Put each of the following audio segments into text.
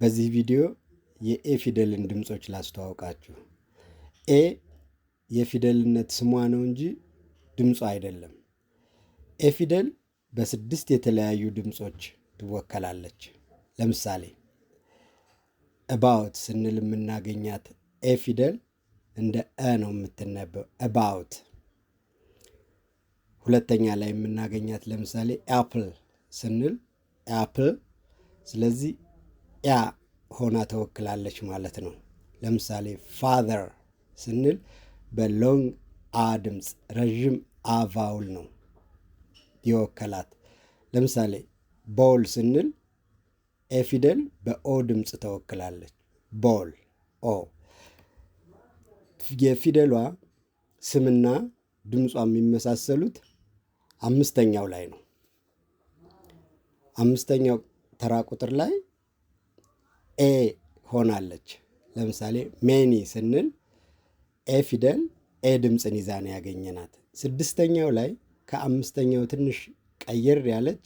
በዚህ ቪዲዮ የኤ ፊደልን ድምፆች ላስተዋውቃችሁ። ኤ የፊደልነት ስሟ ነው እንጂ ድምጿ አይደለም። ኤ ፊደል በ6 የተለያዩ ድምፆች ትወከላለች። ለምሳሌ about ስንል የምናገኛት ኤ ፊደል እንደ እ ነው የምትነበው about። ሁለተኛ ላይ የምናገኛት ለምሳሌ apple ስንል apple፣ ስለዚህ ያ ሆና ተወክላለች ማለት ነው። ለምሳሌ father ስንል በሎንግ አ ድምፅ ረዥም አ ቫውል ነው የወከላት። ለምሳሌ ቦል ስንል ኤ ፊደል በኦ ድምፅ ተወክላለች። ቦል ኦ። የፊደሏ ስምና ድምጿ የሚመሳሰሉት 5ኛው ላይ ነው። 5ኛው ተራ ቁጥር ላይ ኤ ሆናለች። ለምሳሌ ሜኒ ስንል ኤ ፊደል ኤ ድምፅን ይዛ ነው ያገኘናት። 6ኛው ላይ ከ5ኛው ትንሽ ቀየር ያለች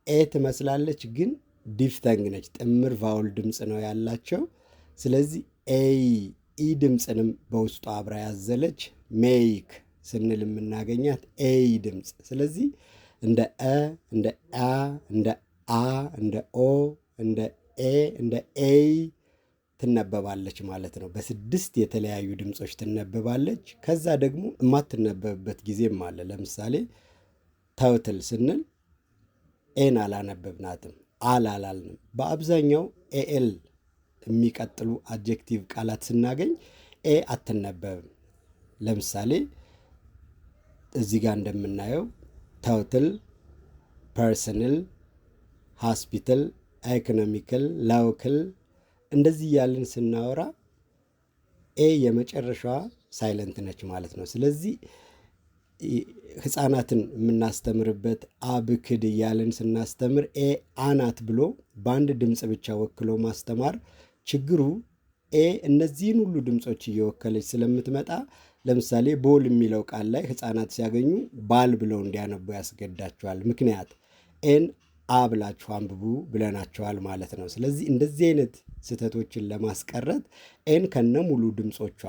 ኤ ትመስላለች፣ ግን ዲፍተንግ ነች። ጥምር ቫውል ድምፅ ነው ያላቸው። ስለዚህ ኤይ ኢ ድምፅንም በውስጡ አብራ ያዘለች ሜይክ ስንል የምናገኛት ኤይ ድምፅ። ስለዚህ እንደ እ፣ እንደ አ፣ እንደ አ፣ እንደ ኦ፣ እንደ ኤ፣ እንደ ኤይ ትነበባለች ማለት ነው። በ6 የተለያዩ ድምፆች ትነበባለች። ከዛ ደግሞ የማትነበብበት ጊዜም አለ። ለምሳሌ ተውትል ስንል ኤን አላነበብናትም፣ አላላልንም። በአብዛኛው ኤኤል የሚቀጥሉ አድጀክቲቭ ቃላት ስናገኝ ኤ አትነበብም። ለምሳሌ እዚህ ጋር እንደምናየው ተውትል፣ ፐርሰናል፣ ሃስፒታል፣ ኢኮኖሚካል፣ ላውክል እንደዚህ እያልን ስናወራ ኤ የመጨረሻዋ ሳይለንት ነች ማለት ነው። ስለዚህ ህፃናትን የምናስተምርበት አብክድ እያልን ስናስተምር ኤ አናት ብሎ በአንድ ድምፅ ብቻ ወክሎ ማስተማር ችግሩ ኤ እነዚህን ሁሉ ድምፆች እየወከለች ስለምትመጣ፣ ለምሳሌ ቦል የሚለው ቃል ላይ ህፃናት ሲያገኙ ባል ብለው እንዲያነቡ ያስገዳቸዋል። ምክንያት ኤን አ ብላችሁ አንብቡ ብለናቸዋል ማለት ነው። ስለዚህ እንደዚህ አይነት ስህተቶችን ለማስቀረት ኤን ከነ ሙሉ ድምፆቿ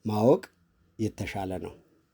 ማወቅ የተሻለ ነው።